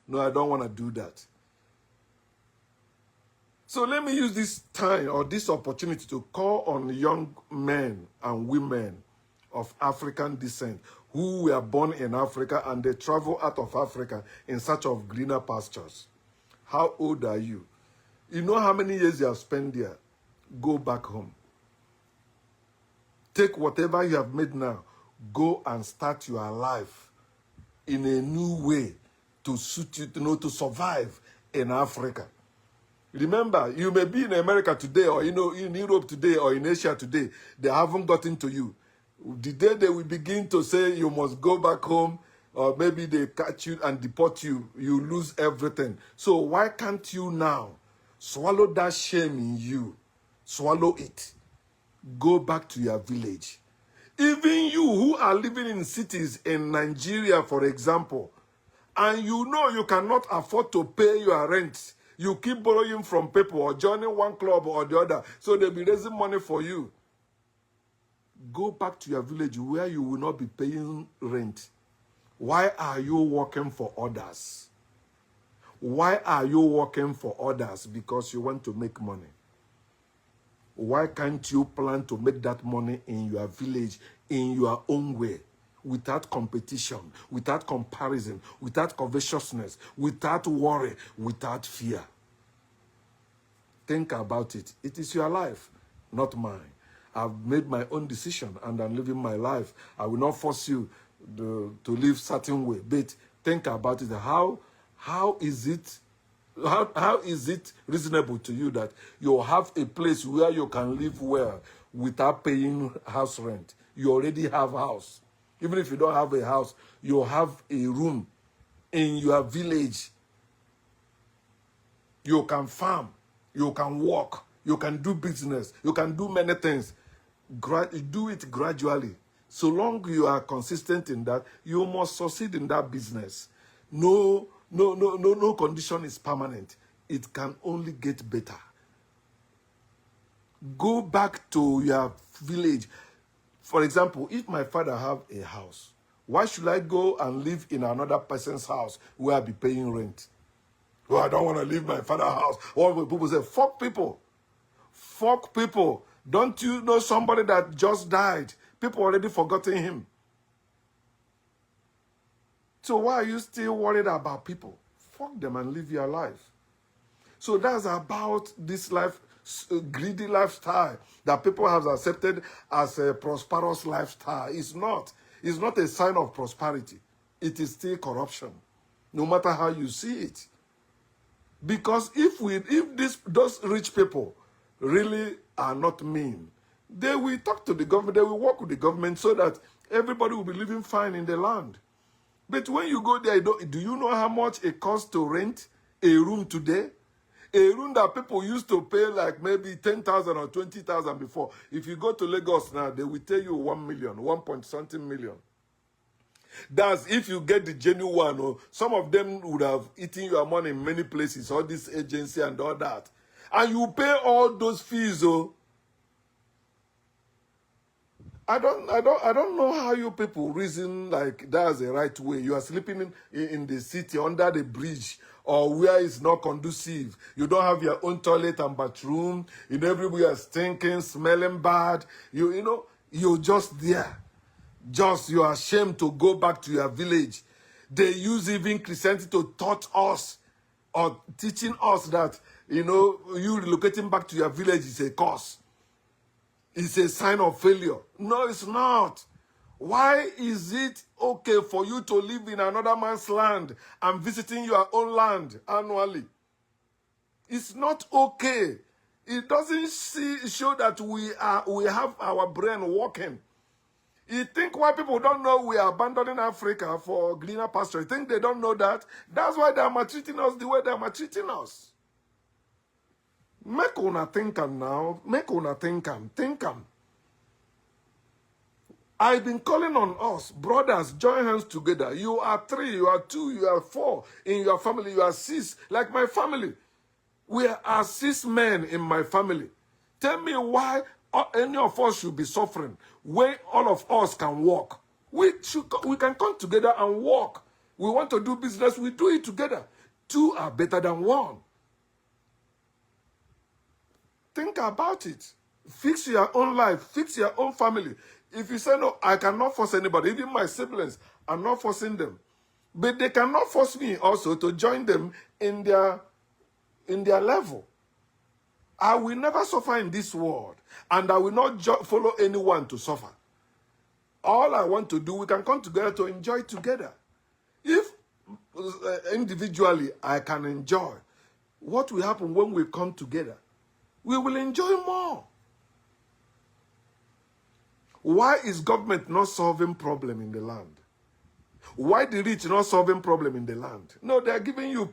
No, I don't want to do that. So let me use this time or this opportunity to call on young men and women of African descent who were born in Africa and they travel out of Africa in search of greener pastures. How old are you? You know how many years you have spent there? Go back home. Take whatever you have made now. Go and start your life in a new way to suit you, to survive in Africa. Remember, you may be in America today or in Europe today or in Asia today. They haven't gotten to you. The day they will begin to say you must go back home, or maybe they catch you and deport you, you lose everything. So why can't you now swallow that shame in you? Swallow it. Go back to your village. Even you who are living in cities in Nigeria, for example, and you know you cannot afford to pay your rent, you keep borrowing from people or joining one club or the other, so they'll be raising money for you. Go back to your village where you will not be paying rent. Why are you working for others? Why are you working for others? Because you want to make money. Why can't you plan to make that money in your village, in your own way, without competition, without comparison, without covetousness, without worry, without fear? Think about it. It is your life, not mine. I've made my own decision and I'm living my life. I will not force you to live certain way. But think about it. How is it reasonable to you that you have a place where you can live well without paying house rent? You already have a house. Even if you don't have a house, you have a room in your village. You can farm, you can walk, you can do business, you can do many things. Do it gradually. So long you are consistent in that, you must succeed in that business. No condition is permanent. It can only get better. Go back to your village. For example, if my father have a house, why should I go and live in another person's house where I'll be paying rent? Well, I don't want to leave my father's house. Or people say, fuck people. Fuck people. Don't you know somebody that just died? People already forgotten him. So why are you still worried about people? Fuck them and live your life. So that's about this life, greedy lifestyle that people have accepted as a prosperous lifestyle. It's not. It's not a sign of prosperity. It is still corruption, no matter how you see it. Because if those rich people really are not mean, they will talk to the government, they will work with the government so that everybody will be living fine in the land. But when you go there, do you know how much it costs to rent a room today? A room that people used to pay like maybe 10,000 or 20,000 before. If you go to Lagos now, they will tell you 1 million, 1 point something million. That's if you get the genuine one. Or some of them would have eaten your money in many places, all this agency and all that. And you pay all those fees, oh. I don't know how you people reason like that's the right way. You are sleeping in the city under the bridge or where it's not conducive. You don't have your own toilet and bathroom. You know, everywhere is stinking, smelling bad. You know, you're just there. You are ashamed to go back to your village. They use even Christianity to taught us or teaching us that, you know, you relocating back to your village is a curse. It's a sign of failure. No, it's not. Why is it okay for you to live in another man's land and visiting your own land annually? It's not okay. It doesn't show that we have our brain working. You think why people don't know we are abandoning Africa for greener pasture? You think they don't know that? That's why they are maltreating us the way they are maltreating us. Make una think am now. Make una think am. Think am. I've been calling on us, brothers, join hands together. You are 3, you are 2, you are 4 in your family. You are 6, like my family. We are 6 men in my family. Tell me why any of us should be suffering when all of us can walk. We can come together and walk. We want to do business, we do it together. Two are better than one. Think about it. Fix your own life. Fix your own family. If you say, no, I cannot force anybody, even my siblings, I'm not forcing them. But they cannot force me also to join them in their level. I will never suffer in this world, and I will not follow anyone to suffer. All I want to do, we can come together to enjoy together. If individually I can enjoy, what will happen when we come together? We will enjoy more. Why is government not solving problem in the land? Why the rich not solving problem in the land? No, they are giving you